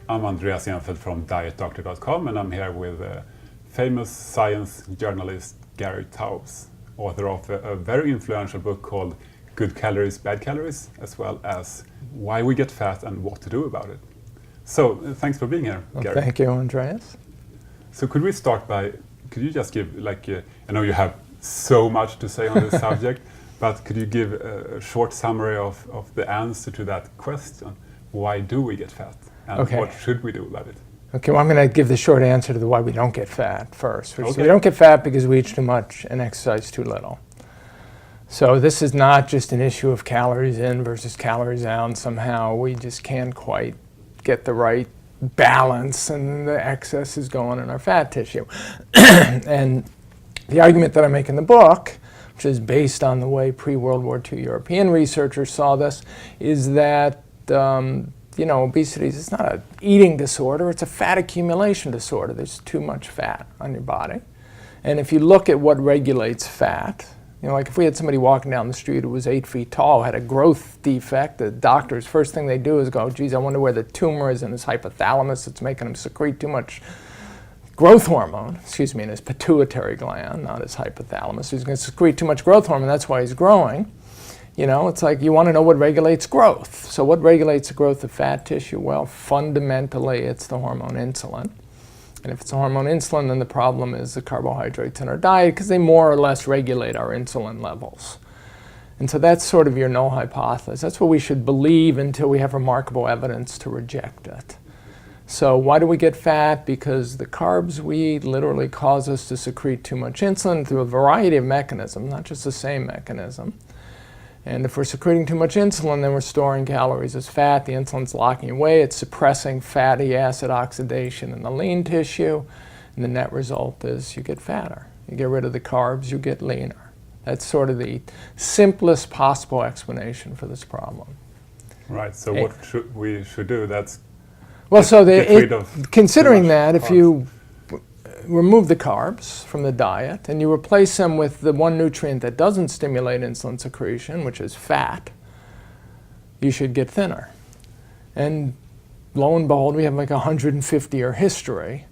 I'm Andreas Enfeldt from dietdoctor.com, and I'm here with famous science journalist Gary Taubes, author of a very influential book called Good Calories, Bad Calories, as well as Why We Get Fat and What to Do About It. So, thanks for being here, Gary. Thank you, Andreas. So could we start by, could you just give, I know you have so much to say on this subject, but could you give a short summary of the answer to that question? Why do we get fat? And what should we do about it? Okay, well, I'm going to give the short answer to the why we don't get fat first. Okay. So we don't get fat because we eat too much and exercise too little. So this is not just an issue of calories in versus calories out. Somehow we just can't quite get the right balance and the excess is going in our fat tissue. And the argument that I make in the book, which is based on the way pre-World War II European researchers saw this, is that obesity is not an eating disorder, it's a fat accumulation disorder. There's too much fat on your body. And if you look at what regulates fat, like if we had somebody walking down the street who was 8 feet tall, had a growth defect, the doctors, first thing they do is go, geez, I wonder where the tumor is in his hypothalamus. It's making him secrete too much growth hormone, in his pituitary gland, not his hypothalamus. He's going to secrete too much growth hormone, that's why he's growing. It's like you want to know what regulates growth. So what regulates the growth of fat tissue? Well, fundamentally, it's the hormone insulin. And if it's the hormone insulin, then the problem is the carbohydrates in our diet because they more or less regulate our insulin levels. And so that's sort of your null hypothesis. That's what we should believe until we have remarkable evidence to reject it. So why do we get fat? Because the carbs we eat literally cause us to secrete too much insulin through a variety of mechanisms, not just the same mechanism. And if we're secreting too much insulin, then we're storing calories as fat. The insulin's locking away. It's suppressing fatty acid oxidation in the lean tissue. And the net result is you get fatter. You get rid of the carbs, you get leaner. That's sort of the simplest possible explanation for this problem. Right, so what we should do, that's considering that, if you remove the carbs from the diet and you replace them with the one nutrient that doesn't stimulate insulin secretion, which is fat, you should get thinner. And lo and behold, we have like a 150-year history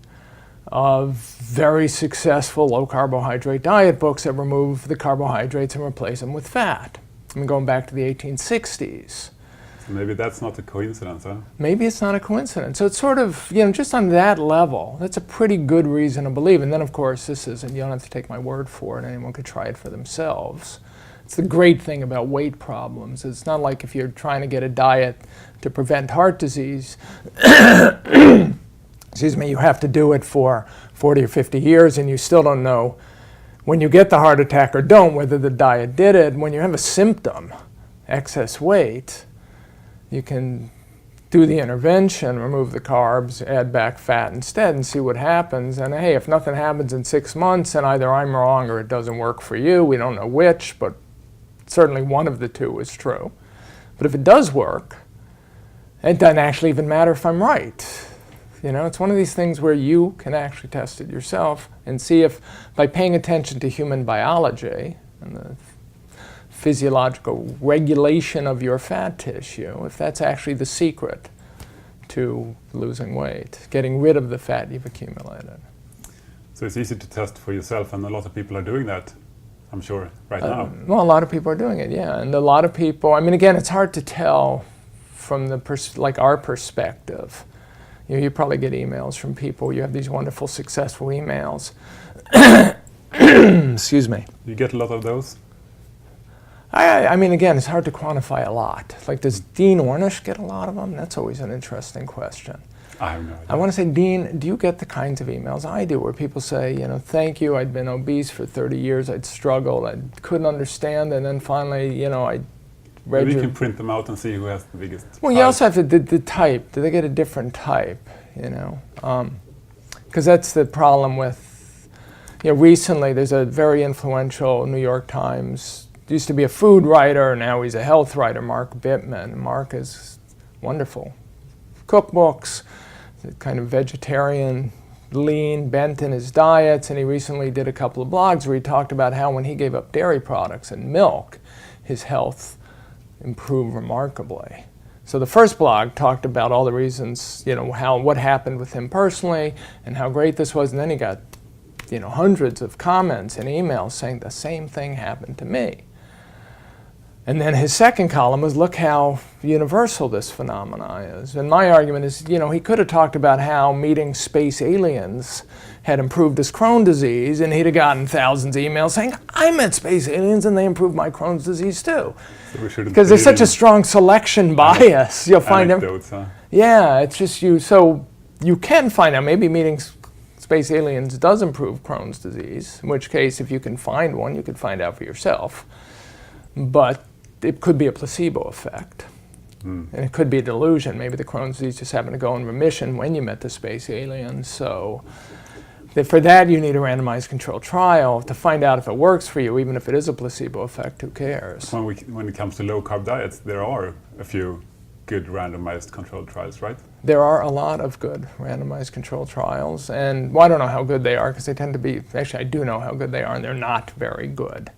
of very successful low carbohydrate diet books that remove the carbohydrates and replace them with fat. I mean, going back to the 1860s. Maybe that's not a coincidence, huh? Maybe it's not a coincidence. So it's sort of, just on that level, that's a pretty good reason to believe. And then, of course, you don't have to take my word for it. Anyone could try it for themselves. It's the great thing about weight problems. It's not like if you're trying to get a diet to prevent heart disease, you have to do it for 40 or 50 years and you still don't know when you get the heart attack or don't whether the diet did it. When you have a symptom, excess weight, you can do the intervention, remove the carbs, add back fat instead and see what happens. And hey, if nothing happens in 6 months, then either I'm wrong or it doesn't work for you. We don't know which, but certainly one of the two is true. But if it does work, it doesn't actually even matter if I'm right. It's one of these things where you can actually test it yourself and see if by paying attention to human biology and the physiological regulation of your fat tissue, if that's actually the secret to losing weight, getting rid of the fat you've accumulated. So it's easy to test for yourself, and a lot of people are doing that, I'm sure, right now. Well, a lot of people are doing it, yeah. And a lot of people, again, it's hard to tell from our perspective. You probably get emails from people, you have these wonderful, successful emails. Excuse me. You get a lot of those? Again, it's hard to quantify a lot. Like, does Dean Ornish get a lot of them? That's always an interesting question. I have no idea. I want to say, Dean, do you get the kinds of emails I do where people say, thank you, I'd been obese for 30 years, I'd struggled, I couldn't understand, and then finally, I read Maybe you can print them out and see who has the biggest Well, you also have the type. Do they get a different type, Because that's the problem with, recently there's a very influential New York Times, used to be a food writer, now he's a health writer, Mark Bittman. Mark is wonderful. Cookbooks, kind of vegetarian, lean, bent in his diets, and he recently did a couple of blogs where he talked about how when he gave up dairy products and milk, his health improved remarkably. So the first blog talked about all the reasons, what happened with him personally and how great this was, and then he got, hundreds of comments and emails saying the same thing happened to me. And then his second column was, look how universal this phenomena is. And my argument is, he could have talked about how meeting space aliens had improved his Crohn's disease, and he'd have gotten thousands of emails saying, I met space aliens and they improved my Crohn's disease too. Because there's such a strong selection bias. You'll find anecdotes, huh? Yeah, it's just so you can find out maybe meeting space aliens does improve Crohn's disease, in which case if you can find one, you could find out for yourself. But it could be a placebo effect. And it could be a delusion. Maybe the Crohn's disease just happened to go in remission when you met the space aliens. So for that, you need a randomized controlled trial to find out if it works for you, even if it is a placebo effect, who cares? When it comes to low-carb diets, there are a few good randomized controlled trials, right? There are a lot of good randomized controlled trials. And well, I don't know how good they are, because they tend to be, actually I do know how good they are, and they're not very good.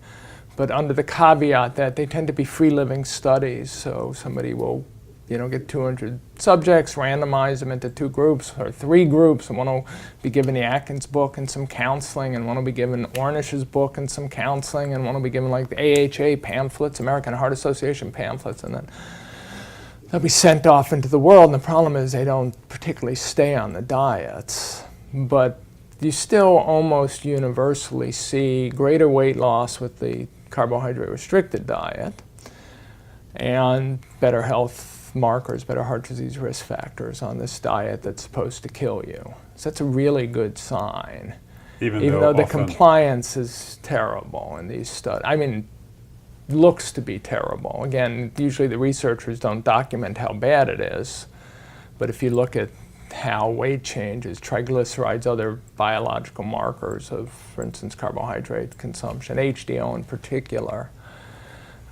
But under the caveat that they tend to be free-living studies, so somebody will get 200 subjects, randomize them into 2 groups or 3 groups, and one will be given the Atkins book and some counseling, and one will be given Ornish's book and some counseling, and one will be given like the AHA pamphlets, American Heart Association pamphlets, and then they'll be sent off into the world. And the problem is they don't particularly stay on the diets. But you still almost universally see greater weight loss with the carbohydrate-restricted diet and better health markers, better heart disease risk factors on this diet that's supposed to kill you. So that's a really good sign, even though the compliance is terrible in these studies. I mean, looks to be terrible. Again, usually the researchers don't document how bad it is, but if you look at how weight changes, triglycerides, other biological markers of, for instance, carbohydrate consumption, HDL in particular,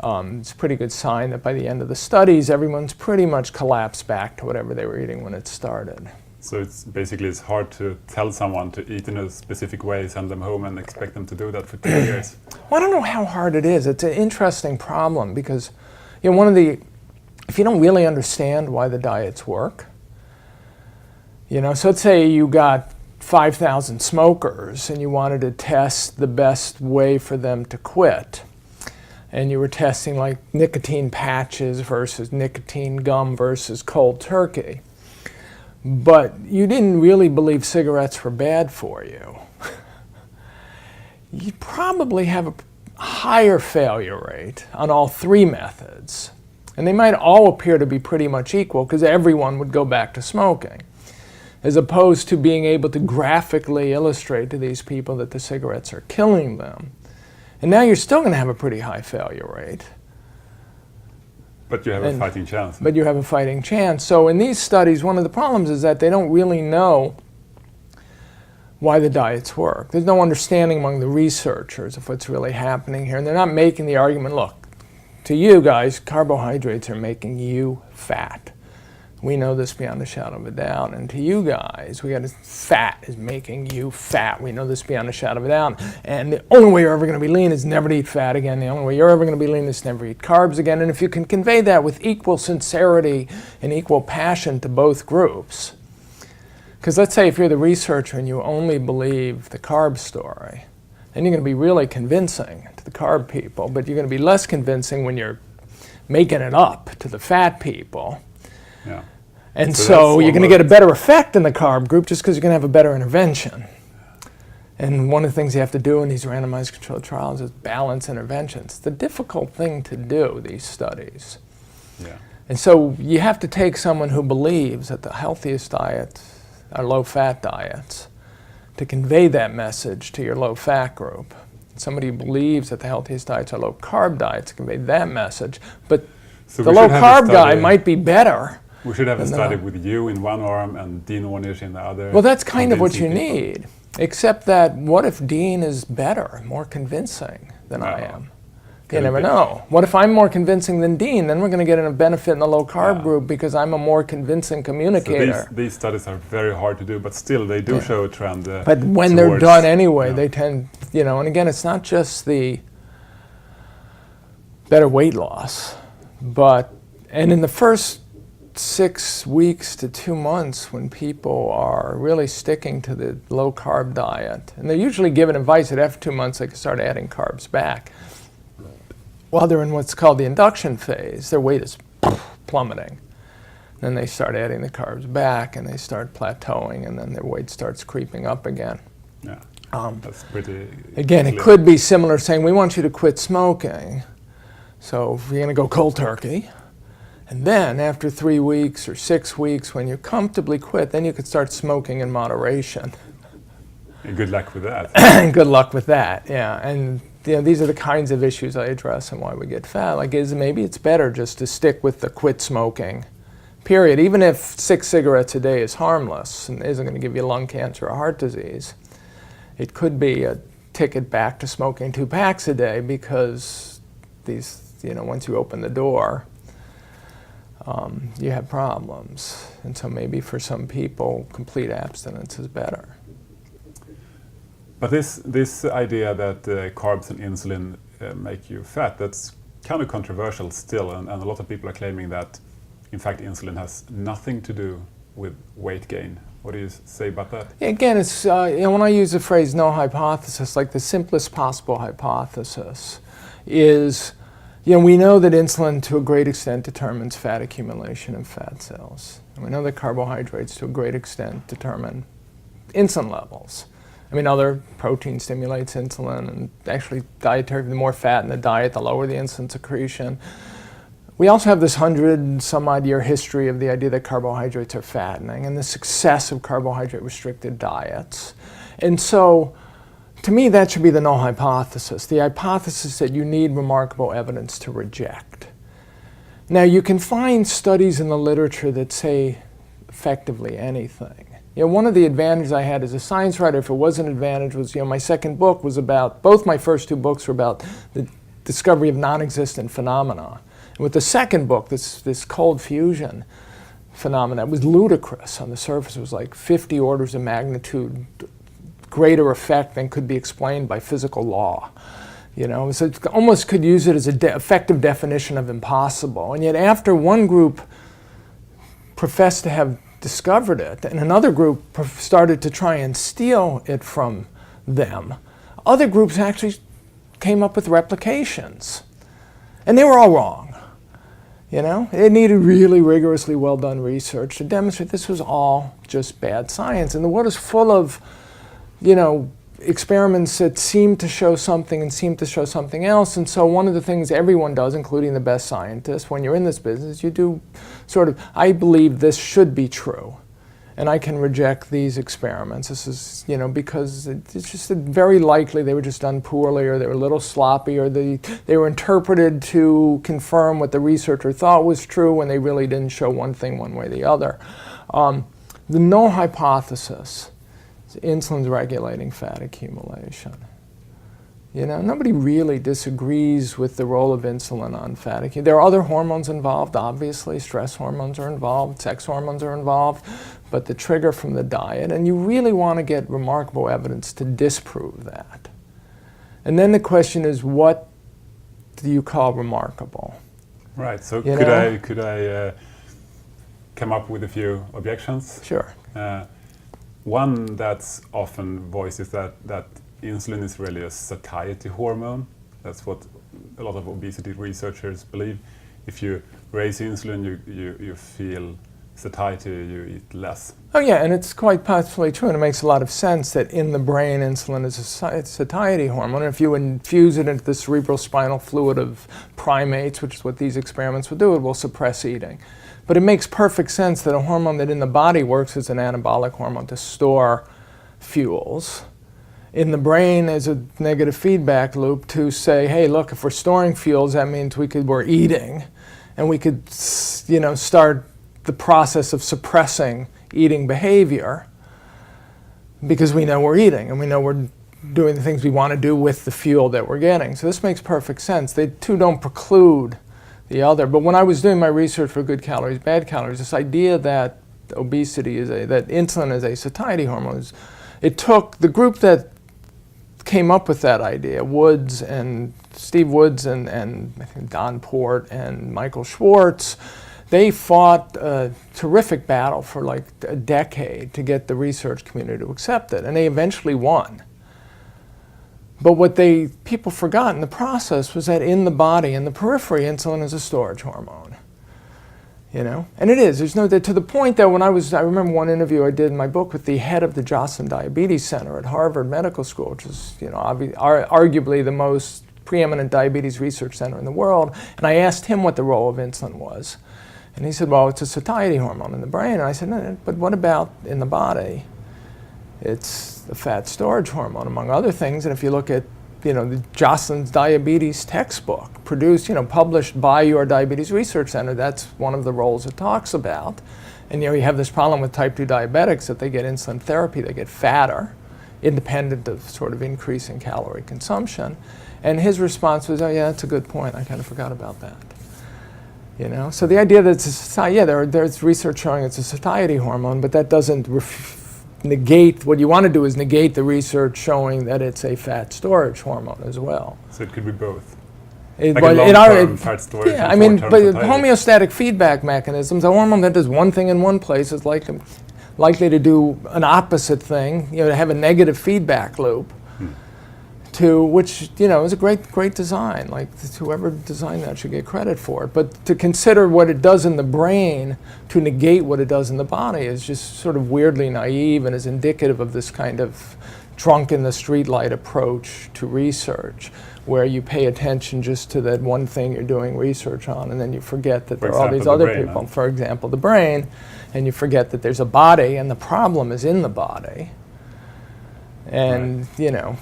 it's a pretty good sign that by the end of the studies, everyone's pretty much collapsed back to whatever they were eating when it started. So it's hard to tell someone to eat in a specific way, send them home, and expect them to do that for 2 years. Well, I don't know how hard it is. It's an interesting problem because, if you don't really understand why the diets work, so let's say you got 5,000 smokers and you wanted to test the best way for them to quit. And you were testing like nicotine patches versus nicotine gum versus cold turkey. But you didn't really believe cigarettes were bad for you. You'd probably have a higher failure rate on all 3 methods. And they might all appear to be pretty much equal because everyone would go back to smoking, as opposed to being able to graphically illustrate to these people that the cigarettes are killing them. And now you're still going to have a pretty high failure rate. But you have a fighting chance. But you have a fighting chance. So in these studies, one of the problems is that they don't really know why the diets work. There's no understanding among the researchers of what's really happening here. And they're not making the argument, look, to you guys, carbohydrates are making you fat. We know this beyond a shadow of a doubt. And to you guys, fat is making you fat. We know this beyond a shadow of a doubt. And the only way you're ever going to be lean is never to eat fat again. The only way you're ever going to be lean is never eat carbs again. And if you can convey that with equal sincerity and equal passion to both groups, because let's say if you're the researcher and you only believe the carb story, then you're going to be really convincing to the carb people, but you're going to be less convincing when you're making it up to the fat people. Yeah. And so you're going to get a better effect in the carb group just because you're going to have a better intervention. And one of the things you have to do in these randomized controlled trials is balance interventions. It's a difficult thing to do, these studies. Yeah. And so you have to take someone who believes that the healthiest diets are low-fat diets to convey that message to your low-fat group. Somebody who believes that the healthiest diets are low-carb diets to convey that message. But so the low-carb guy might be better. We should have a study with you in one arm and Dean Ornish in the other. Well, that's kind of what you need. Except that, what if Dean is better, more convincing than I am? You never know. What if I'm more convincing than Dean? Then we're going to get a benefit in the low-carb group because I'm a more convincing communicator. So these studies are very hard to do, but still they do show a trend. But when they're done anyway, they tend, and again, it's not just the better weight loss, and in the first 6 weeks to 2 months when people are really sticking to the low-carb diet. And they're usually given advice that after 2 months they can start adding carbs back. While they're in what's called the induction phase, their weight is plummeting. Then they start adding the carbs back and they start plateauing, and then their weight starts creeping up again. Yeah, that's pretty Again, clear. it could be similar, saying we want you to quit smoking. So if you're going to go cold turkey, and then after 3 weeks or 6 weeks, when you comfortably quit, then you could start smoking in moderation. And good luck with that. And good luck with that, yeah. And these are the kinds of issues I address and why we get fat. Like, maybe it's better just to stick with the quit smoking, period. Even if 6 cigarettes a day is harmless and isn't going to give you lung cancer or heart disease, it could be a ticket back to smoking 2 packs a day, because these, once you open the door, you have problems. And so maybe for some people, complete abstinence is better. But this idea that carbs and insulin make you fat, that's kind of controversial still, and a lot of people are claiming that, in fact, insulin has nothing to do with weight gain. What do you say about that? Yeah, again, it's when I use the phrase "no hypothesis," like the simplest possible hypothesis is, we know that insulin to a great extent determines fat accumulation in fat cells. And we know that carbohydrates to a great extent determine insulin levels. Other protein stimulates insulin, and actually the more fat in the diet, the lower the insulin secretion. We also have this 100-some-odd-year history of the idea that carbohydrates are fattening and the success of carbohydrate-restricted diets. And so, to me, that should be the null hypothesis, the hypothesis that you need remarkable evidence to reject. Now, you can find studies in the literature that say effectively anything. One of the advantages I had as a science writer, if it was an advantage, was my second book was about, both my first 2 books were about the discovery of non-existent phenomena. And with the second book, this cold fusion phenomena, it was ludicrous on the surface. It was like 50 orders of magnitude greater effect than could be explained by physical law. So it almost could use it as an effective definition of impossible. And yet after one group professed to have discovered it, and another group started to try and steal it from them, other groups actually came up with replications. And they were all wrong. It needed really rigorously well done research to demonstrate this was all just bad science. And the world is full of, experiments that seem to show something and seem to show something else. And so one of the things everyone does, including the best scientists, when you're in this business, you do sort of, I believe this should be true, and I can reject these experiments. This is, because it's just very likely they were just done poorly, or they were a little sloppy, or they were interpreted to confirm what the researcher thought was true when they really didn't show one thing one way or the other. The null hypothesis is insulin's regulating fat accumulation. Nobody really disagrees with the role of insulin on fat accumulation. There are other hormones involved, obviously. Stress hormones are involved, sex hormones are involved, but the trigger from the diet, and you really want to get remarkable evidence to disprove that. And then the question is, what do you call remarkable? Right, so could I come up with a few objections? Sure. One that's often voiced is that insulin is really a satiety hormone. That's what a lot of obesity researchers believe. If you raise insulin, you feel satiety, you eat less. Oh yeah, and it's quite possibly true, and it makes a lot of sense that in the brain insulin is a satiety hormone. And if you infuse it into the cerebral spinal fluid of primates, which is what these experiments would do, it will suppress eating. But it makes perfect sense that a hormone that in the body works as an anabolic hormone to store fuels, in the brain as a negative feedback loop to say, hey, look, if we're storing fuels, that means we're eating, and we could, start the process of suppressing eating behavior because we know we're eating and we know we're doing the things we want to do with the fuel that we're getting. So this makes perfect sense. They two don't preclude the other. But when I was doing my research for good calories, bad calories, this idea that obesity that insulin is a satiety hormone, it took the group that came up with that idea, Steve Woods and I think Don Port and Michael Schwartz, They fought a terrific battle for like a decade to get the research community to accept it, and they eventually won. But what people forgot in the process was that in the body, in the periphery, insulin is a storage hormone. You know, and it is. There's no, to the point that I remember one interview I did in my book with the head of the Joslin Diabetes Center at Harvard Medical School, which is, you know, arguably the most preeminent diabetes research center in the world. And I asked him what the role of insulin was. And he said, well, it's a satiety hormone in the brain. And I said, no, but what about in the body? It's the fat storage hormone, among other things. And if you look at, you know, the Joslin's diabetes textbook, produced, you know, published by your diabetes research center, that's one of the roles it talks about. And, you know, you have this problem with type 2 diabetics that they get insulin therapy, they get fatter, independent of sort of increasing calorie consumption. And his response was, oh yeah, that's a good point, I kind of forgot about that. You know, so the idea that it's a satiety, yeah, there's research showing it's a satiety hormone, but that doesn't negate, what you want to do is negate the research showing that it's a fat storage hormone as well. So it could be both. Like a long-term fat storage. Yeah, I mean, but homeostatic feedback mechanisms, a hormone that does one thing in one place is likely to do an opposite thing, you know, to have a negative feedback loop. To which, you know, is a great design. Like, whoever designed that should get credit for it. But to consider what it does in the brain to negate what it does in the body is just sort of weirdly naive and is indicative of this kind of drunk in the streetlight approach to research, where you pay attention just to that one thing you're doing research on, and then you forget that there are all these other people, for example, the brain, and you forget that there's a body, and the problem is in the body. And, right. You know.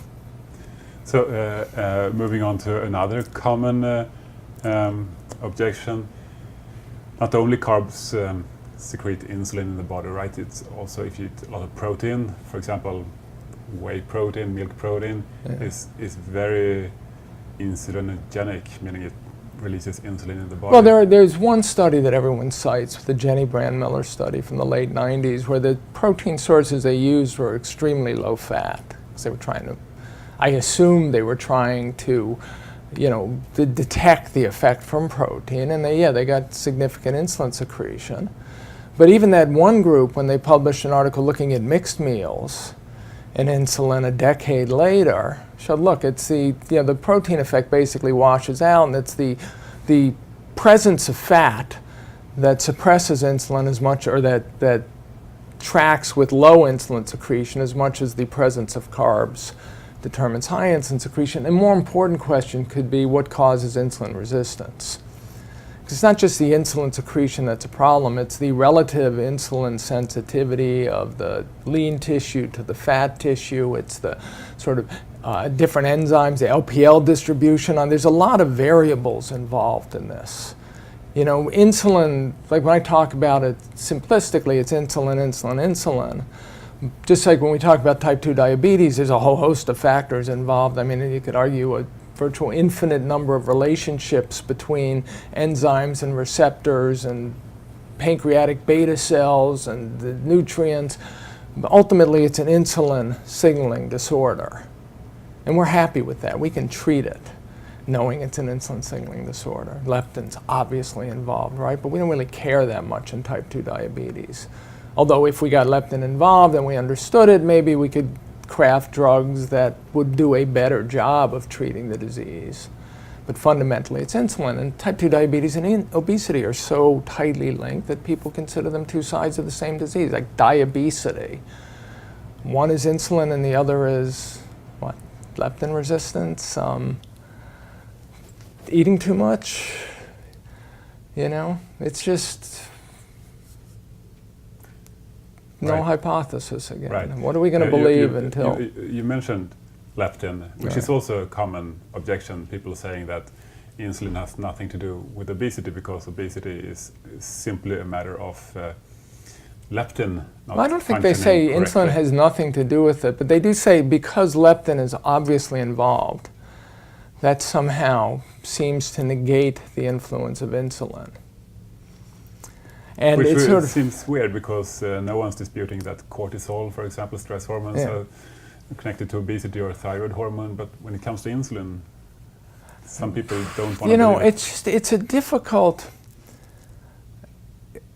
So moving on to another common objection, not only carbs secrete insulin in the body, right? It's also if you eat a lot of protein, for example, whey protein, milk protein, is very insulinogenic, meaning it releases insulin in the body. Well, there's one study that everyone cites, the Jenny Brand-Miller study from the late 90s, where the protein sources they used were extremely low fat, because they were trying to, I assume they were trying to, you know, detect the effect from protein, and they got significant insulin secretion. But even that one group, when they published an article looking at mixed meals and insulin a decade later, showed, look, it's the protein effect basically washes out, and it's the presence of fat that suppresses insulin as much, or that tracks with low insulin secretion as much as the presence of carbs determines high insulin secretion. And more important question could be what causes insulin resistance. Because it's not just the insulin secretion that's a problem, it's the relative insulin sensitivity of the lean tissue to the fat tissue, it's the sort of different enzymes, the LPL distribution, there's a lot of variables involved in this. You know, insulin, like when I talk about it simplistically, it's insulin, insulin, insulin. Just like when we talk about type 2 diabetes, there's a whole host of factors involved. I mean, you could argue a virtual infinite number of relationships between enzymes and receptors and pancreatic beta cells and the nutrients. But ultimately, it's an insulin signaling disorder. And we're happy with that. We can treat it, knowing it's an insulin signaling disorder. Leptin's obviously involved, right? But we don't really care that much in type 2 diabetes. Although if we got leptin involved and we understood it, maybe we could craft drugs that would do a better job of treating the disease. But fundamentally, it's insulin. And type 2 diabetes and obesity are so tightly linked that people consider them two sides of the same disease, like diabesity. One is insulin and the other is, what, leptin resistance, eating too much, you know? It's just no hypothesis again. Right. What are we going to believe until... You mentioned leptin, which is also a common objection, people saying that insulin has nothing to do with obesity because obesity is simply a matter of leptin not I don't think they say correctly. Insulin has nothing to do with it, but they do say because leptin is obviously involved, that somehow seems to negate the influence of insulin. And which it sort of seems weird because no one's disputing that cortisol, for example, stress hormones, are connected to obesity or thyroid hormone, but when it comes to insulin, some people don't want to. You know, it's a difficult.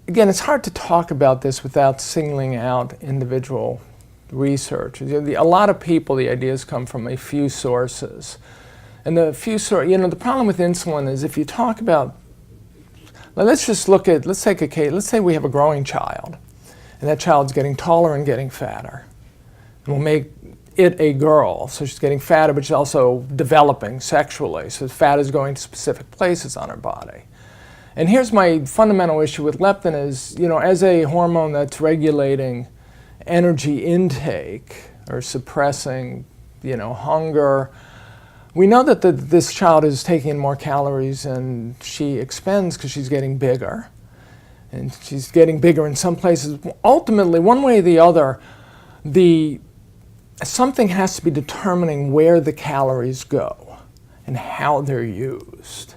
again, it's hard to talk about this without singling out individual research. A lot of people, the ideas come from a few sources. And the problem with insulin is if you talk about, let's take a case, let's say we have a growing child, and that child's getting taller and getting fatter. And we'll make it a girl, so she's getting fatter, but she's also developing sexually, so fat is going to specific places on her body. And here's my fundamental issue with leptin is, as a hormone that's regulating energy intake or suppressing, hunger, we know that this child is taking in more calories than she expends because she's getting bigger. And she's getting bigger in some places. Ultimately, one way or the other, something has to be determining where the calories go and how they're used.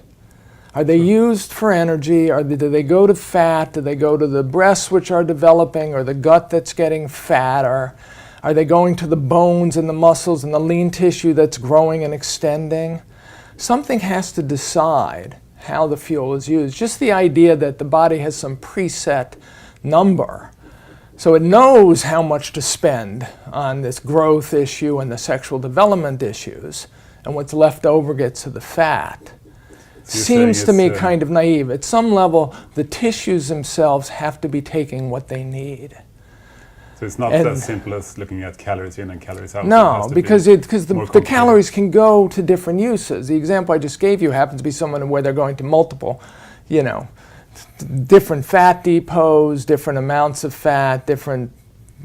Are they used for energy? Do they go to fat? Do they go to the breasts which are developing or the gut that's getting fatter? Are they going to the bones and the muscles and the lean tissue that's growing and extending? Something has to decide how the fuel is used. Just the idea that the body has some preset number. So it knows how much to spend on this growth issue and the sexual development issues, and what's left over gets to the fat. Seems to me kind of naive. At some level, the tissues themselves have to be taking what they need. So it's not as simple as looking at calories in and calories out. No, because the calories can go to different uses. The example I just gave you happens to be someone where they're going to multiple, different fat depots, different amounts of fat, different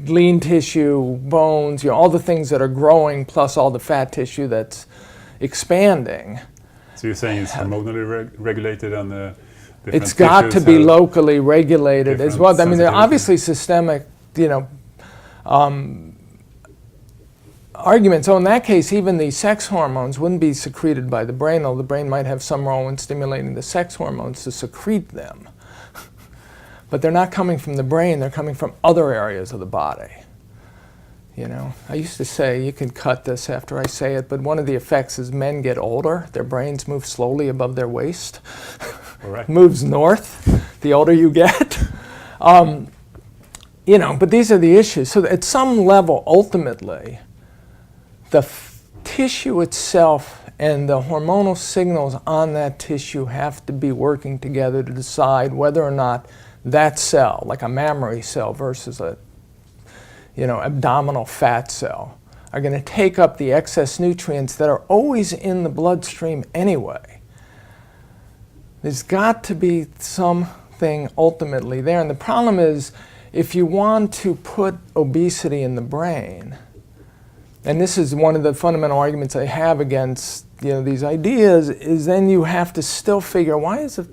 lean tissue, bones, all the things that are growing plus all the fat tissue that's expanding. So you're saying it's hormonally regulated and the different It's got to be locally regulated as well. I mean, they're obviously systemic, arguments. So in that case, even the sex hormones wouldn't be secreted by the brain, although the brain might have some role in stimulating the sex hormones to secrete them. But they're not coming from the brain, they're coming from other areas of the body. I used to say, you can cut this after I say it, but one of the effects is men get older, their brains move slowly above their waist. All right. Moves north the older you get. But these are the issues. So at some level, ultimately, the tissue itself and the hormonal signals on that tissue have to be working together to decide whether or not that cell, like a mammary cell versus a abdominal fat cell, are going to take up the excess nutrients that are always in the bloodstream anyway. There's got to be something ultimately there. And the problem is, if you want to put obesity in the brain, and this is one of the fundamental arguments I have against these ideas, is then you have to still figure, why do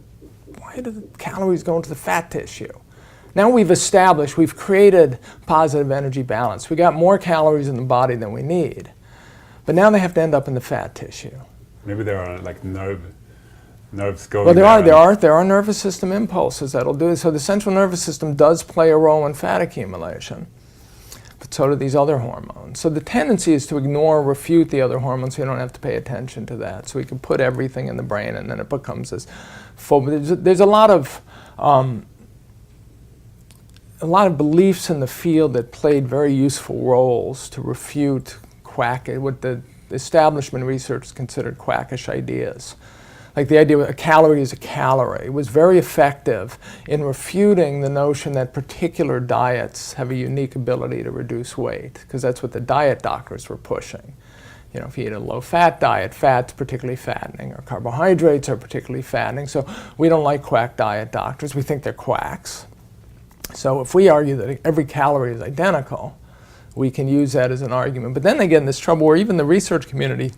the calories go into the fat tissue? Now we've created positive energy balance. We got more calories in the body than we need. But now they have to end up in the fat tissue. Maybe there are like nerves going. Well, there are nervous system impulses that'll do it. So the central nervous system does play a role in fat accumulation, but so do these other hormones. So the tendency is to ignore, refute the other hormones, so you don't have to pay attention to that. So we can put everything in the brain, and then it becomes this full. There's a lot of beliefs in the field that played very useful roles to refute what the establishment research considered quackish ideas. Like the idea that a calorie is a calorie. It was very effective in refuting the notion that particular diets have a unique ability to reduce weight, because that's what the diet doctors were pushing. If you eat a low-fat diet, fat's particularly fattening, or carbohydrates are particularly fattening. So we don't like quack diet doctors. We think they're quacks. So if we argue that every calorie is identical, we can use that as an argument. But then they get in this trouble where even the research community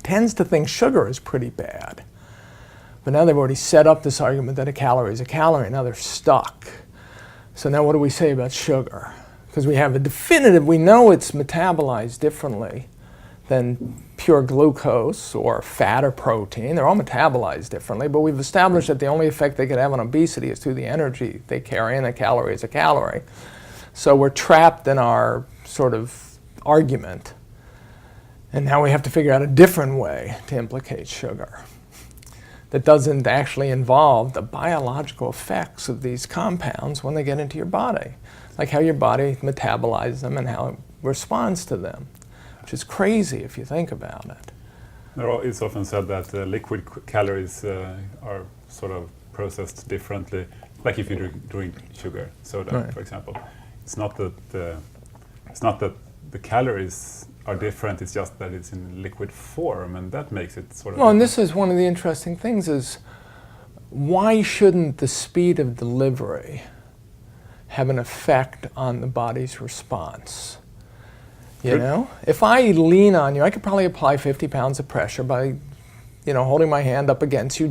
tends to think sugar is pretty bad. But now they've already set up this argument that a calorie is a calorie. Now they're stuck. So now what do we say about sugar? Because we have we know it's metabolized differently than pure glucose or fat or protein. They're all metabolized differently, but we've established that the only effect they could have on obesity is through the energy they carry, and a calorie is a calorie. So we're trapped in our sort of argument. And now we have to figure out a different way to implicate sugar. that doesn't actually involve the biological effects of these compounds when they get into your body, like how your body metabolizes them and how it responds to them, which is crazy if you think about it. It's often said that liquid calories are sort of processed differently, like if you drink sugar, soda, Right. for example. It's not that the calories are different, it's just that it's in liquid form, and that makes it sort of Well, and different. this is one of the interesting things is, why shouldn't the speed of delivery have an effect on the body's response? You Good. know, if I lean on you, I could probably apply 50 pounds of pressure by, holding my hand up against you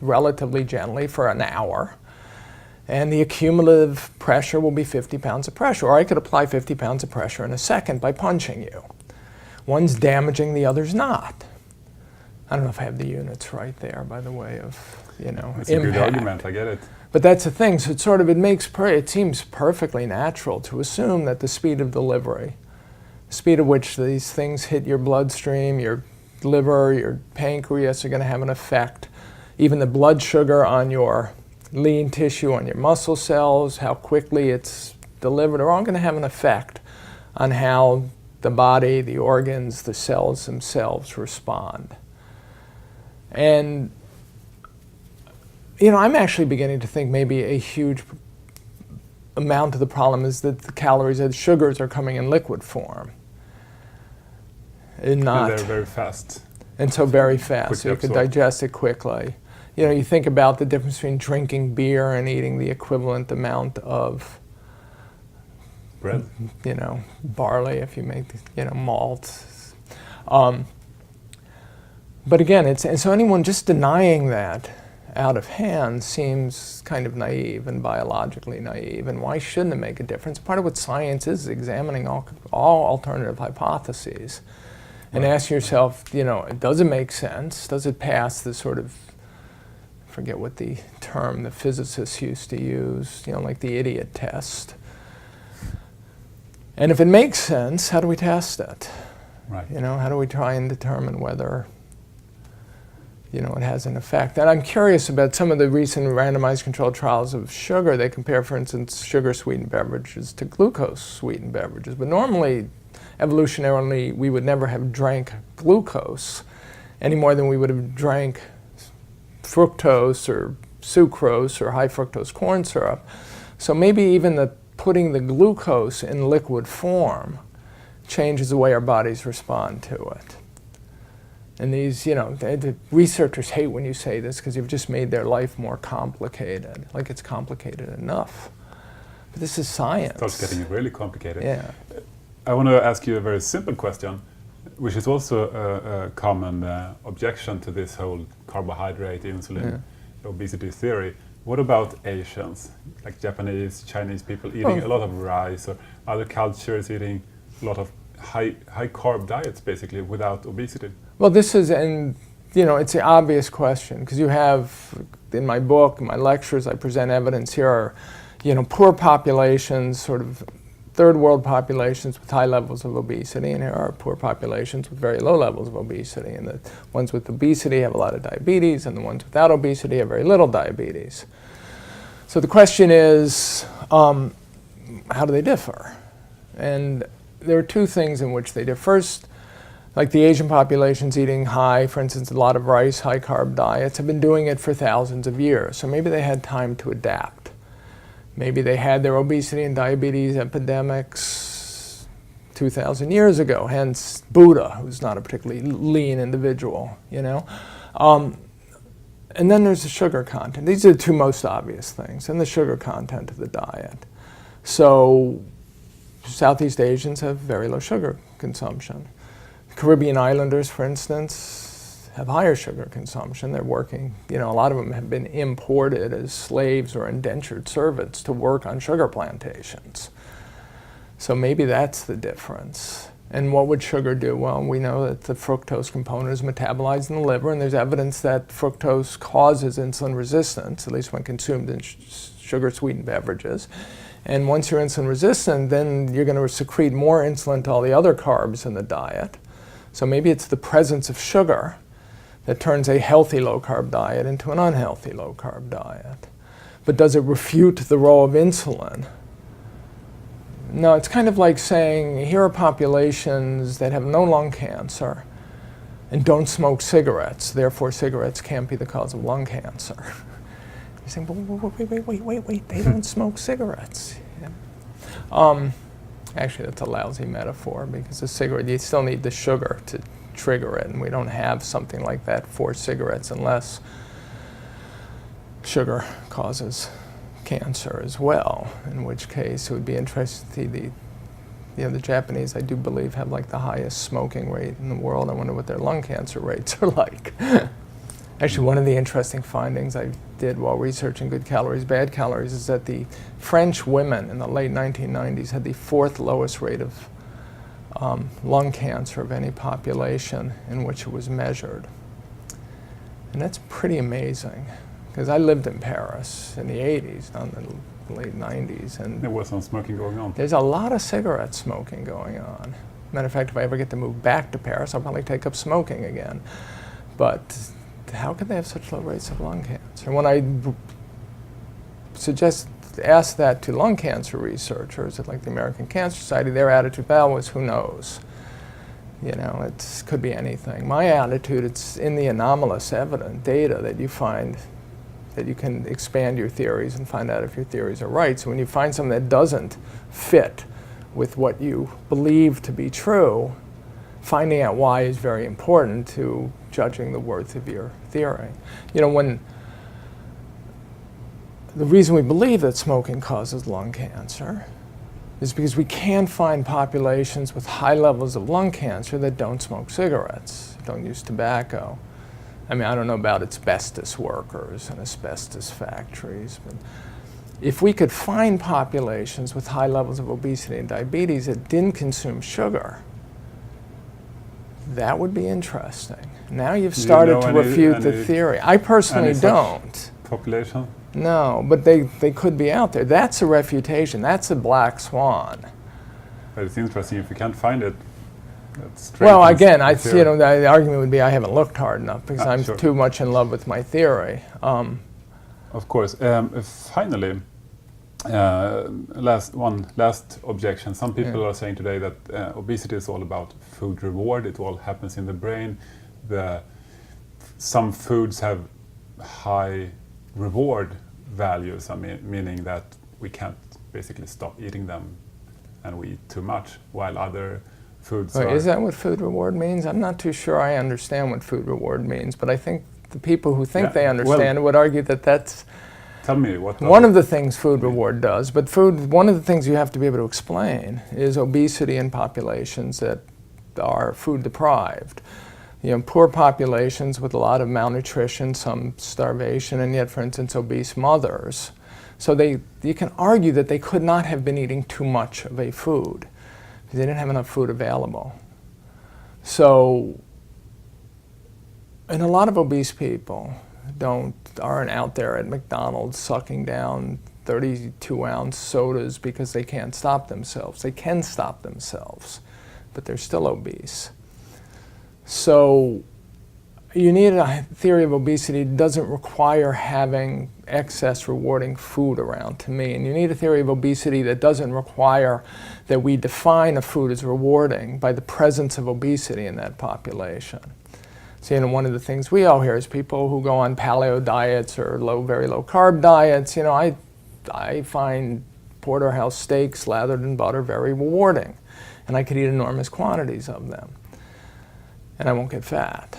relatively gently for an hour. And the accumulative pressure will be 50 pounds of pressure. Or I could apply 50 pounds of pressure in a second by punching you. One's damaging, the other's not. I don't know if I have the units right there, by the way, of, It's a good impact. argument, I get it. But that's the thing. So it seems perfectly natural to assume that the speed of delivery, the speed at which these things hit your bloodstream, your liver, your pancreas are going to have an effect. Even the blood sugar on your lean tissue, on your muscle cells, how quickly it's delivered, are all going to have an effect on how the body, the organs, the cells themselves respond. And I'm actually beginning to think maybe a huge amount of the problem is that the calories and sugars are coming in liquid form. And they're very fast. And so very fast, Quickly so you could absorbed. digest it quickly. You think about the difference between drinking beer and eating the equivalent amount of Bread. barley if you make, malt. But again, and so anyone just denying that out of hand seems kind of naive and biologically naive. And why shouldn't it make a difference? Part of what science is examining all alternative hypotheses and Right. ask yourself, does it make sense? Does it pass the sort of, I forget what the term the physicists used to use, like the idiot test. And if it makes sense, how do we test it? Right. How do we try and determine whether it has an effect? And I'm curious about some of the recent randomized controlled trials of sugar. They compare, for instance, sugar-sweetened beverages to glucose-sweetened beverages. But normally, evolutionarily, we would never have drank glucose any more than we would have drank fructose or sucrose or high fructose corn syrup. So maybe even putting the glucose in liquid form changes the way our bodies respond to it. And these, the researchers hate when you say this because you've just made their life more complicated, like it's complicated enough. But this is science. It starts getting really complicated. Yeah. I want to ask you a very simple question, which is also a common objection to this whole carbohydrate, insulin, obesity theory. What about Asians, like Japanese, Chinese people eating a lot of rice, or other cultures eating a lot of high carb diets, basically, without obesity? Well, this is, and it's an obvious question because you have, in my book, in my lectures, I present evidence here are, poor populations, sort of third world populations with high levels of obesity, and here are poor populations with very low levels of obesity. And the ones with obesity have a lot of diabetes, and the ones without obesity have very little diabetes. So the question is, how do they differ? And there are two things in which they differ. First, like the Asian populations eating high, for instance, a lot of rice, high carb diets, have been doing it for thousands of years. So maybe they had time to adapt. Maybe they had their obesity and diabetes epidemics 2,000 years ago, hence Buddha, who's not a particularly lean individual, And then there's the sugar content. These are the two most obvious things, and the sugar content of the diet. So Southeast Asians have very low sugar consumption. Caribbean islanders, for instance, have higher sugar consumption. They're working, a lot of them have been imported as slaves or indentured servants to work on sugar plantations. So maybe that's the difference. And what would sugar do? Well, we know that the fructose component is metabolized in the liver, and there's evidence that fructose causes insulin resistance, at least when consumed in sugar-sweetened beverages. And once you're insulin resistant, then you're going to secrete more insulin to all the other carbs in the diet. So maybe it's the presence of sugar that turns a healthy low-carb diet into an unhealthy low-carb diet. But does it refute the role of insulin? No, it's kind of like saying, here are populations that have no lung cancer and don't smoke cigarettes, therefore cigarettes can't be the cause of lung cancer. You're saying, wait, they don't smoke cigarettes. Yeah. Actually, that's a lousy metaphor, because a cigarette, you still need the sugar to trigger it, and we don't have something like that for cigarettes unless sugar causes cancer as well, in which case it would be interesting to see the Japanese, I do believe, have like the highest smoking rate in the world. I wonder what their lung cancer rates are like. Actually, one of the interesting findings I did while researching good calories, bad calories, is that the French women in the late 1990s had the 4th lowest rate of lung cancer of any population in which it was measured. And that's pretty amazing, because I lived in Paris in the 80s, not in the late 90s. And there was some smoking going on. There's a lot of cigarette smoking going on. Matter of fact, if I ever get to move back to Paris, I'll probably take up smoking again. But how could they have such low rates of lung cancer? When I asked that to lung cancer researchers at like the American Cancer Society, their attitude was, who knows? You know, it could be anything. My attitude, it's in the anomalous evidence data that you find that you can expand your theories and find out if your theories are right. So when you find something that doesn't fit with what you believe to be true, finding out why is very important to judging the worth of your theory. You know, the reason we believe that smoking causes lung cancer is because we can find populations with high levels of lung cancer that don't smoke cigarettes, don't use tobacco. I mean, I don't know about asbestos workers and asbestos factories, but if we could find populations with high levels of obesity and diabetes that didn't consume sugar, that would be interesting. Now you've started to refute the theory. I personally don't. Population? No, but they could be out there. That's a refutation. That's a black swan. But it's interesting if you can't find it. Well, again, the argument would be I haven't looked hard enough because I'm too much in love with my theory. Of course. Finally, last objection. Some people are saying today that obesity is all about food reward. It all happens in the brain. Some foods have high reward values, meaning that we can't basically stop eating them and we eat too much, while other foods are... Is that what food reward means? I'm not too sure I understand what food reward means, but I think the people who think they understand would argue that that's... Tell me what... One of the things food reward does, but one of the things you have to be able to explain is obesity in populations that are food deprived. You know, poor populations with a lot of malnutrition, some starvation, and yet, for instance, obese mothers. So you can argue that they could not have been eating too much of a food because they didn't have enough food available. So, and a lot of obese people aren't out there at McDonald's sucking down 32-ounce sodas because they can't stop themselves. They can stop themselves, but they're still obese. So you need a theory of obesity that doesn't require having excess rewarding food around, to me. And you need a theory of obesity that doesn't require that we define a food as rewarding by the presence of obesity in that population. So, you know, one of the things we all hear is people who go on paleo diets or very low carb diets. You know, I find porterhouse steaks lathered in butter very rewarding, and I could eat enormous quantities of them. And I won't get fat.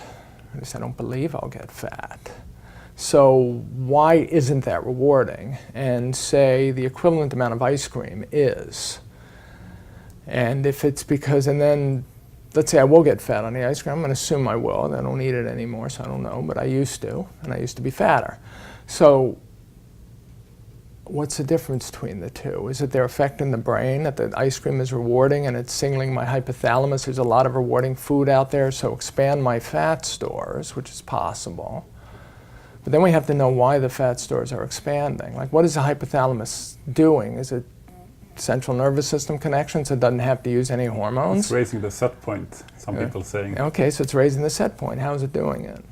At least I don't believe I'll get fat. So why isn't that rewarding? And say the equivalent amount of ice cream is. And if it's because, and then let's say I will get fat on the ice cream, I'm going to assume I will, and I don't eat it anymore, so I don't know, but I used to, and I used to be fatter. So what's the difference between the two? Is it their effect in the brain, that the ice cream is rewarding and it's signaling my hypothalamus there's a lot of rewarding food out there, so expand my fat stores, which is possible. But then we have to know why the fat stores are expanding. Like, what is the hypothalamus doing? Is it central nervous system connections? It doesn't have to use any hormones? It's raising the set point, some people saying. Okay, so it's raising the set point. How is it doing it?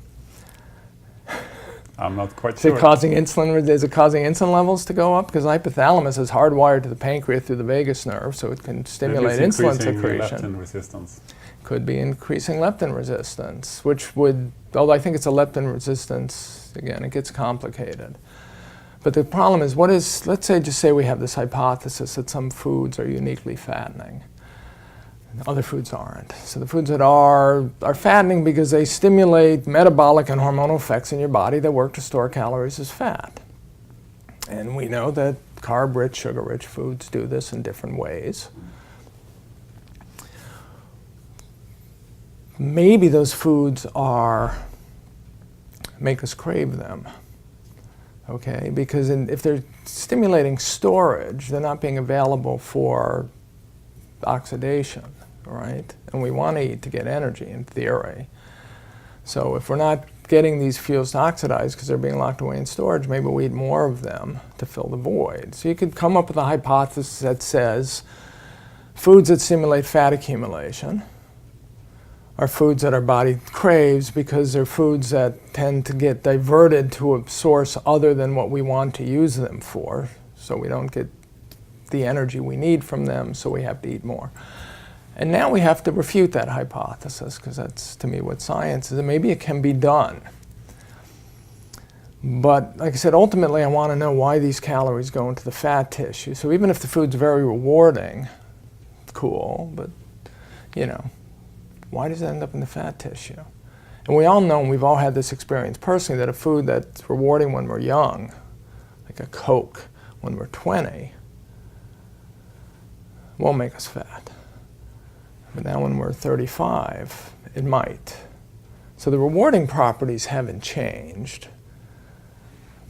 I'm not quite Is sure. it causing insulin levels to go up? Because the hypothalamus is hardwired to the pancreas through the vagus nerve, so it can stimulate insulin secretion. Leptin resistance. Could be increasing leptin resistance, which would, although I think it's a leptin resistance, again, it gets complicated. But the problem is, let's say we have this hypothesis that some foods are uniquely fattening. Other foods aren't. So the foods that are fattening because they stimulate metabolic and hormonal effects in your body that work to store calories as fat. And we know that carb-rich, sugar-rich foods do this in different ways. Maybe those foods make us crave them. Okay, because if they're stimulating storage, they're not being available for oxidation, right? And we want to eat to get energy, in theory. So if we're not getting these fuels to oxidize because they're being locked away in storage, maybe we eat more of them to fill the void. So you could come up with a hypothesis that says foods that stimulate fat accumulation are foods that our body craves because they're foods that tend to get diverted to a source other than what we want to use them for. So we don't get the energy we need from them, so we have to eat more. And now we have to refute that hypothesis, because that's, to me, what science is. And maybe it can be done. But like I said, ultimately I want to know why these calories go into the fat tissue. So even if the food's very rewarding, cool, but why does it end up in the fat tissue? And we all know, and we've all had this experience personally, that a food that's rewarding when we're young, like a Coke when we're 20, won't make us fat. But now when we're 35, it might. So the rewarding properties haven't changed.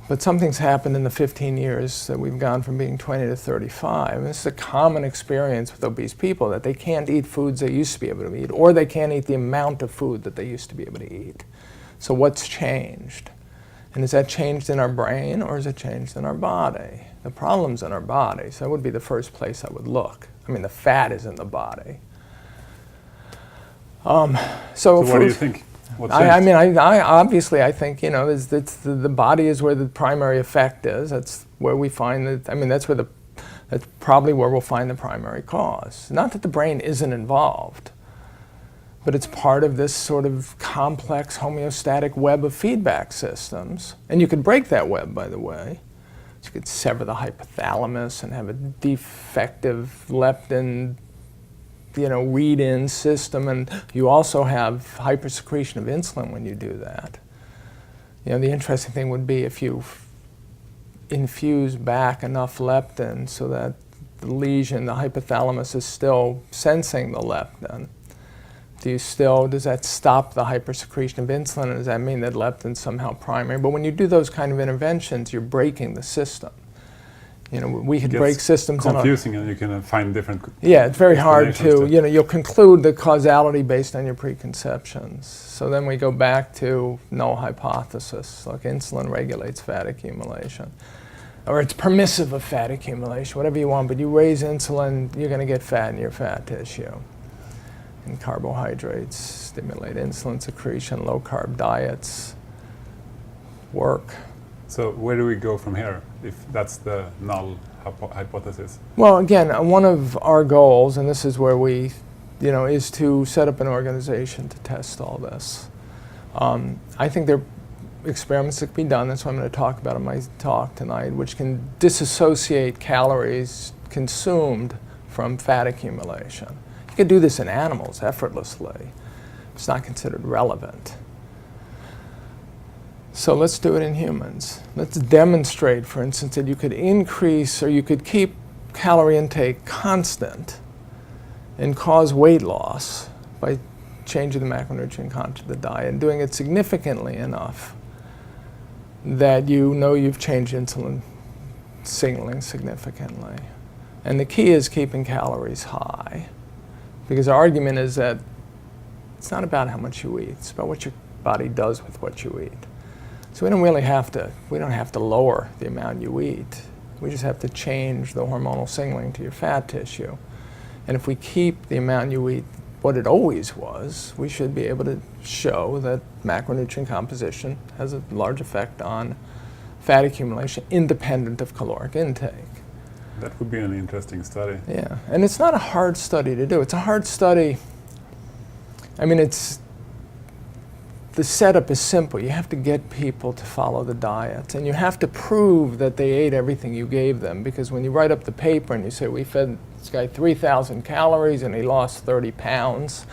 But something's happened in the 15 years that we've gone from being 20 to 35. And this is a common experience with obese people, that they can't eat foods they used to be able to eat, or they can't eat the amount of food that they used to be able to eat. So what's changed? And is that changed in our brain, or is it changed in our body? The problem's in our body, so that would be the first place I would look. I mean, the fat is in the body. So what do you think? I obviously think the body is where the primary effect is. That's where we find that's probably where we'll find the primary cause. Not that the brain isn't involved, but it's part of this sort of complex homeostatic web of feedback systems. And you could break that web, by the way. So you could sever the hypothalamus and have a defective leptin read-in system, and you also have hypersecretion of insulin when you do that. The interesting thing would be if you infuse back enough leptin so that the lesion, the hypothalamus, is still sensing the leptin. Does that stop the hypersecretion of insulin, and does that mean that leptin's somehow primary? But when you do those kind of interventions, you're breaking the system. We could break systems. Confusing, and you can find different. Yeah, it's very hard to. You'll conclude the causality based on your preconceptions. So then we go back to null hypothesis, like insulin regulates fat accumulation, or it's permissive of fat accumulation, whatever you want. But you raise insulin, you're going to get fat in your fat tissue. And carbohydrates stimulate insulin secretion. Low carb diets work. So where do we go from here, if that's the null hypothesis? Well, again, one of our goals, and this is where we, is to set up an organization to test all this. I think there are experiments that can be done, that's what I'm going to talk about in my talk tonight, which can disassociate calories consumed from fat accumulation. You can do this in animals effortlessly. It's not considered relevant. So let's do it in humans. Let's demonstrate, for instance, that you could increase or you could keep calorie intake constant and cause weight loss by changing the macronutrient content of the diet and doing it significantly enough that you've changed insulin signaling significantly. And the key is keeping calories high, because our argument is that it's not about how much you eat, it's about what your body does with what you eat. So we don't have to lower the amount you eat. We just have to change the hormonal signaling to your fat tissue. And if we keep the amount you eat what it always was, we should be able to show that macronutrient composition has a large effect on fat accumulation independent of caloric intake. That would be an interesting study. Yeah, and it's not a hard study to do. It's a hard study. I mean, the setup is simple. You have to get people to follow the diet, and you have to prove that they ate everything you gave them, because when you write up the paper and you say, we fed this guy 3,000 calories and he lost 30 pounds,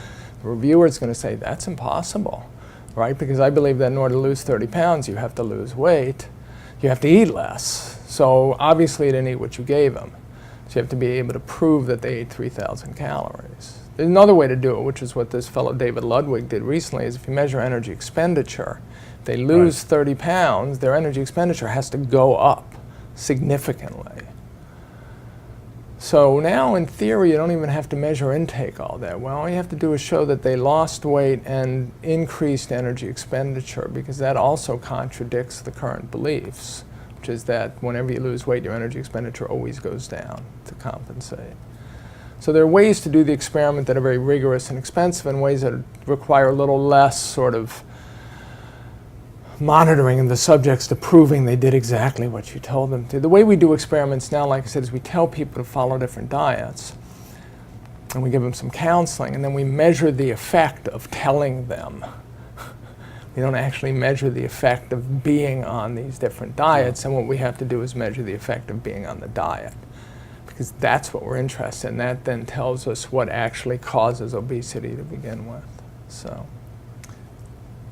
the reviewer's going to say, that's impossible, right? Because I believe that in order to lose 30 pounds, you have to lose weight. You have to eat less. So obviously, you didn't eat what you gave them. So you have to be able to prove that they ate 3,000 calories. There's another way to do it, which is what this fellow David Ludwig did recently, is if you measure energy expenditure, if they lose 30 pounds, their energy expenditure has to go up significantly. So now, in theory, you don't even have to measure intake all that well. All you have to do is show that they lost weight and increased energy expenditure, because that also contradicts the current beliefs, which is that whenever you lose weight, your energy expenditure always goes down to compensate. So there are ways to do the experiment that are very rigorous and expensive, and ways that require a little less sort of monitoring of the subjects to proving they did exactly what you told them to. The way we do experiments now, like I said, is we tell people to follow different diets, and we give them some counseling, and then we measure the effect of telling them. We don't actually measure the effect of being on these different diets, and what we have to do is measure the effect of being on the diet, because that's what we're interested in. That then tells us what actually causes obesity to begin with. So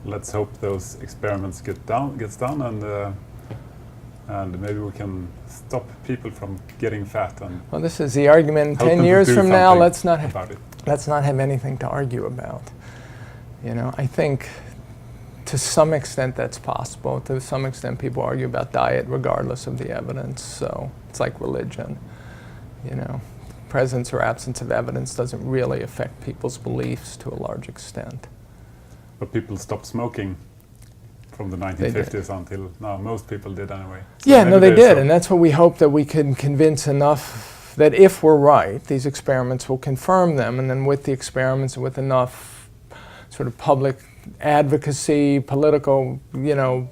let's hope those experiments gets done, and maybe we can stop people from getting fat. And well, this is the argument. 10 years from now, let's not have anything to argue about. You know, I think to some extent that's possible. To some extent, people argue about diet regardless of the evidence. So it's like religion. You know, presence or absence of evidence doesn't really affect people's beliefs to a large extent. But people stopped smoking from the 1950s until now. Most people did anyway. So yeah, no, they did, and that's what we hope, that we can convince enough that if we're right, these experiments will confirm them, and then with the experiments and with enough sort of public advocacy, political, you know,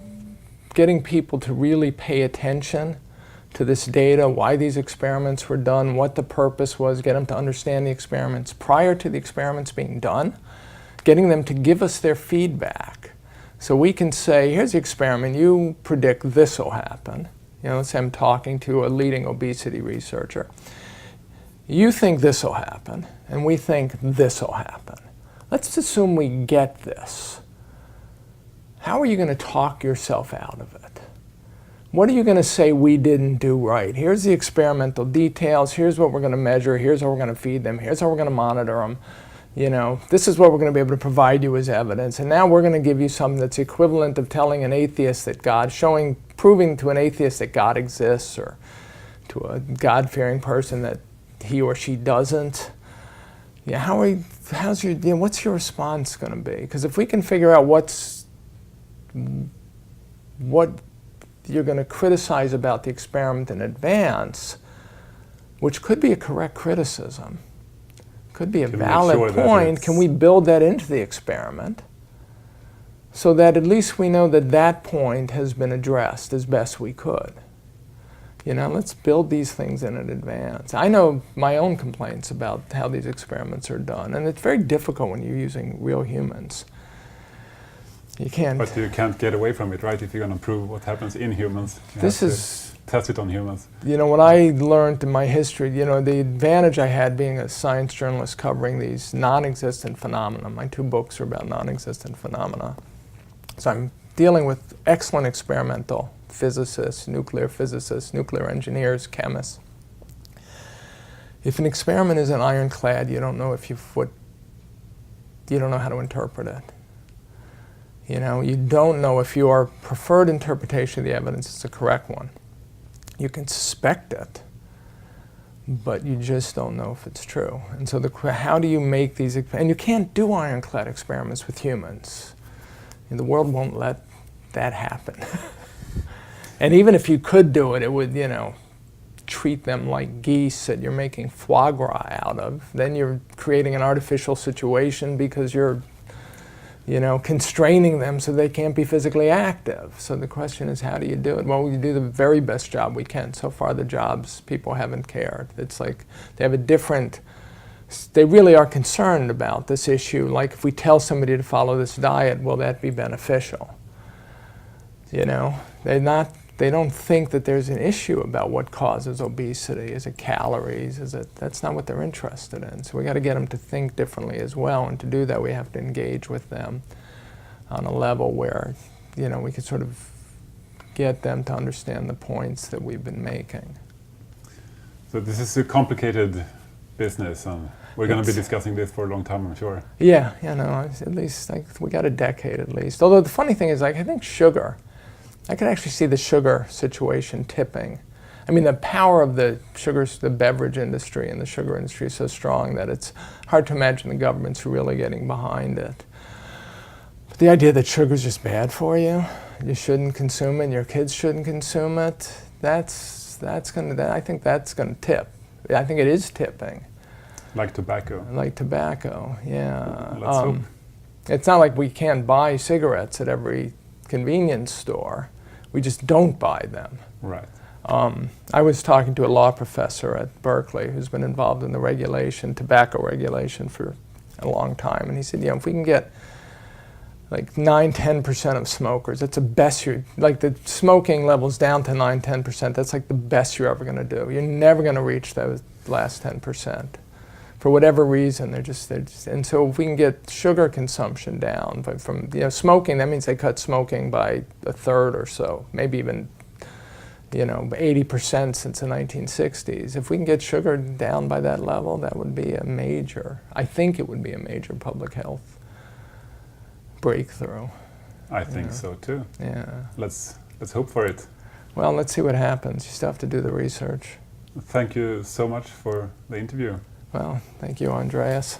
getting people to really pay attention to this data, why these experiments were done, what the purpose was, get them to understand the experiments prior to the experiments being done, getting them to give us their feedback. So we can say, here's the experiment, you predict this will happen. You know, let's say I'm talking to a leading obesity researcher. You think this will happen, and we think this will happen. Let's assume we get this. How are you going to talk yourself out of it? What are you going to say we didn't do right? Here's the experimental details. Here's what we're going to measure. Here's how we're going to feed them. Here's how we're going to monitor them. You know, this is what we're going to be able to provide you as evidence. And now we're going to give you something that's equivalent of telling an atheist that proving to an atheist that God exists, or to a God-fearing person that he or she doesn't. Yeah, what's your response going to be? Because if we can figure out what you're going to criticize about the experiment in advance, which could be a correct criticism, could be a valid point, can we build that into the experiment so that at least we know that that point has been addressed as best we could? You know, let's build these things in advance. I know my own complaints about how these experiments are done, and it's very difficult when you're using real humans. You can't. But you can't get away from it, right? If you're going to prove what happens in humans, this is test it on humans. You know, what I learned in my history, you know, the advantage I had being a science journalist covering these non-existent phenomena. My 2 books are about non-existent phenomena. So I'm dealing with excellent experimental physicists, nuclear engineers, chemists. If an experiment isn't ironclad, you don't know you don't know how to interpret it. You know, you don't know if your preferred interpretation of the evidence is the correct one. You can suspect it, but you just don't know if it's true. And so how do you make these, and you can't do ironclad experiments with humans. And the world won't let that happen. And even if you could do it, it would, you know, treat them like geese that you're making foie gras out of. Then you're creating an artificial situation because you're constraining them so they can't be physically active. So the question is, how do you do it? Well, we do the very best job we can. So far, the jobs, people haven't cared. It's like they have a different, they really are concerned about this issue. Like if we tell somebody to follow this diet, will that be beneficial? They don't think that there's an issue about what causes obesity. Is it calories? That's not what they're interested in. So we got to get them to think differently as well. And to do that, we have to engage with them on a level where, we can sort of get them to understand the points that we've been making. So this is a complicated business, and we're going to be discussing this for a long time, I'm sure. Yeah, at least we got a decade at least. Although the funny thing is, I think sugar, I can actually see the sugar situation tipping. I mean, the power of the beverage industry and the sugar industry is so strong that it's hard to imagine the government's really getting behind it. But the idea that sugar is just bad for you, you shouldn't consume it, and your kids shouldn't consume it, I think that's going to tip. I think it is tipping. Like tobacco. Like tobacco, yeah. Let's hope. It's not like we can't buy cigarettes at every convenience store. We just don't buy them. Right. I was talking to a law professor at Berkeley who's been involved in the tobacco regulation for a long time, and he said, if we can get like 9-10% of smokers, that's the best like the smoking levels down to 9-10%, that's like the best you're ever going to do. You're never going to reach those last 10%. For whatever reason, they're just, and so if we can get sugar consumption down, but from smoking, that means they cut smoking by a third or so, maybe even 80% since the 1960s. If we can get sugar down by that level, that would be I think it would be a major public health breakthrough. I think so too. Yeah. Let's hope for it. Well, let's see what happens. You still have to do the research. Thank you so much for the interview. Well, thank you, Andreas.